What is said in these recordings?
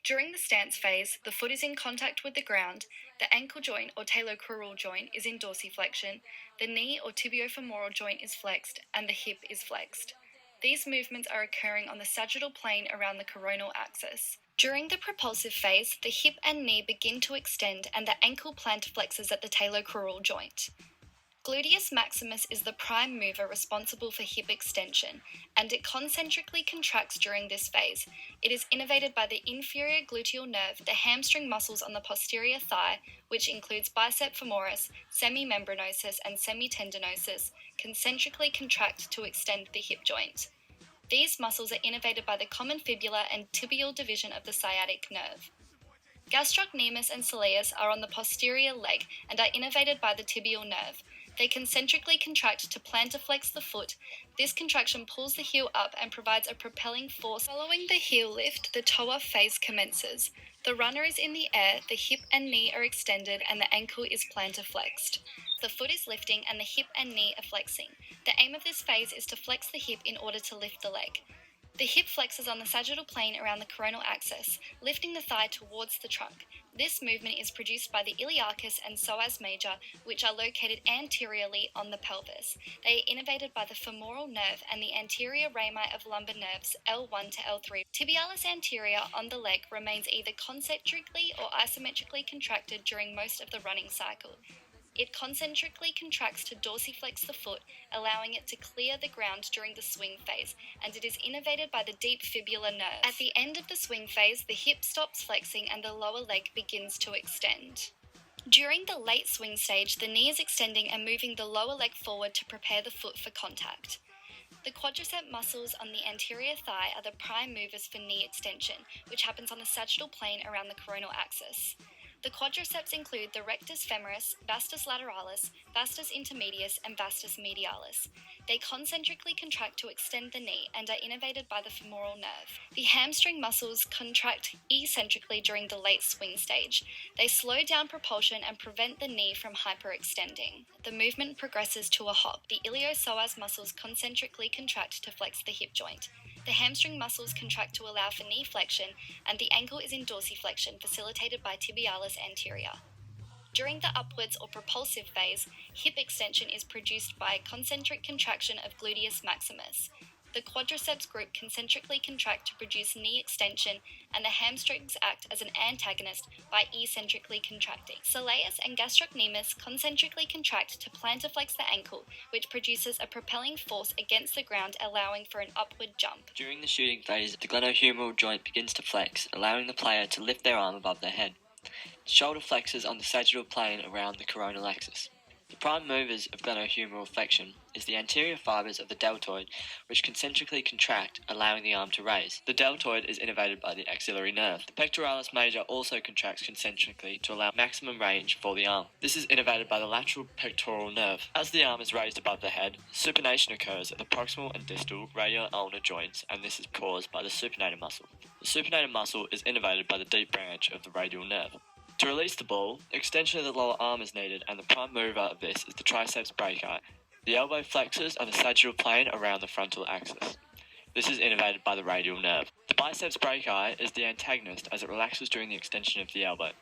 During the stance phase, the foot is in contact with the ground, the ankle joint or talocrural joint is in dorsiflexion, the knee or tibiofemoral joint is flexed, and the hip is flexed. These movements are occurring on the sagittal plane around the coronal axis. During the propulsive phase, the hip and knee begin to extend and the ankle plantar flexes at the talocrural joint. Gluteus maximus is the prime mover responsible for hip extension, and it concentrically contracts during this phase. It is innervated by the inferior gluteal nerve, the hamstring muscles on the posterior thigh, which includes bicep femoris, semimembranosus, and semitendinosus, concentrically contract to extend the hip joint. These muscles are innervated by the common fibula and tibial division of the sciatic nerve. Gastrocnemius and soleus are on the posterior leg and are innervated by the tibial nerve. They concentrically contract to plantarflex the foot. This contraction pulls the heel up and provides a propelling force. Following the heel lift, the toe-off phase commences. The runner is in the air, the hip and knee are extended, and the ankle is plantarflexed. The foot is lifting and the hip and knee are flexing. The aim of this phase is to flex the hip in order to lift the leg. The hip flexes on the sagittal plane around the coronal axis, lifting the thigh towards the trunk. This movement is produced by the iliacus and psoas major, which are located anteriorly on the pelvis. They are innervated by the femoral nerve and the anterior rami of lumbar nerves L1 to L3. Tibialis anterior on the leg remains either concentrically or isometrically contracted during most of the running cycle. It concentrically contracts to dorsiflex the foot, allowing it to clear the ground during the swing phase, and it is innervated by the deep fibular nerve. At the end of the swing phase, the hip stops flexing and the lower leg begins to extend. During the late swing stage, the knee is extending and moving the lower leg forward to prepare the foot for contact. The quadricep muscles on the anterior thigh are the prime movers for knee extension, which happens on the sagittal plane around the coronal axis. The quadriceps include the rectus femoris, vastus lateralis, vastus intermedius, and vastus medialis. They concentrically contract to extend the knee and are innervated by the femoral nerve. The hamstring muscles contract eccentrically during the late swing stage. They slow down propulsion and prevent the knee from hyperextending. The movement progresses to a hop. The iliopsoas muscles concentrically contract to flex the hip joint. The hamstring muscles contract to allow for knee flexion, and the ankle is in dorsiflexion, facilitated by tibialis anterior. During the upwards or propulsive phase, hip extension is produced by a concentric contraction of gluteus maximus. The quadriceps group concentrically contract to produce knee extension, and the hamstrings act as an antagonist by eccentrically contracting. Soleus and gastrocnemius concentrically contract to plantarflex the ankle, which produces a propelling force against the ground, allowing for an upward jump. During the shooting phase, the glenohumeral joint begins to flex, allowing the player to lift their arm above their head. The shoulder flexes on the sagittal plane around the coronal axis. The prime movers of glenohumeral flexion is the anterior fibers of the deltoid, which concentrically contract, allowing the arm to raise. The deltoid is innervated by the axillary nerve. The pectoralis major also contracts concentrically to allow maximum range for the arm. This is innervated by the lateral pectoral nerve. As the arm is raised above the head, supination occurs at the proximal and distal radial ulnar joints, and this is caused by the supinator muscle. The supinator muscle is innervated by the deep branch of the radial nerve. To release the ball, extension of the lower arm is needed, and the prime mover of this is the triceps brachii. The elbow flexes on the sagittal plane around the frontal axis. This is innervated by the radial nerve. The biceps brachii is the antagonist as it relaxes during the extension of the elbow.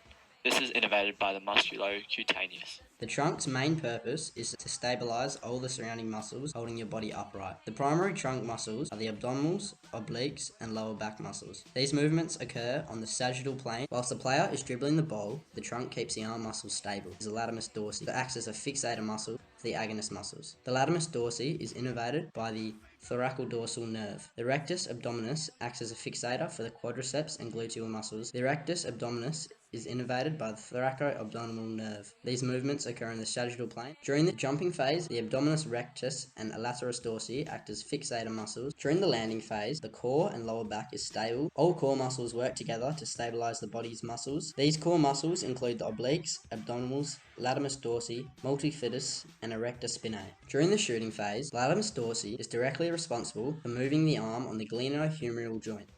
This is innervated by the musculocutaneous. The trunk's main purpose is to stabilize all the surrounding muscles holding your body upright. The primary trunk muscles are the abdominals, obliques, and lower back muscles. These movements occur on the sagittal plane. Whilst the player is dribbling the ball, the trunk keeps the arm muscles stable. The latimus dorsi that acts as a fixator muscle for the agonist muscles. The latimus dorsi is innervated by the thoracodorsal nerve. The rectus abdominis acts as a fixator for the quadriceps and gluteal muscles. The rectus abdominis is innervated by the thoracoabdominal nerve. These movements occur in the sagittal plane. During the jumping phase, the abdominis rectus and lateris dorsi act as fixator muscles. During the landing phase, the core and lower back is stable. All core muscles work together to stabilize the body's muscles. These core muscles include the obliques, abdominals, latimus dorsi, multifidus, and erector spinae. During the shooting phase, latimus dorsi is directly responsible for moving the arm on the glenohumeral joint.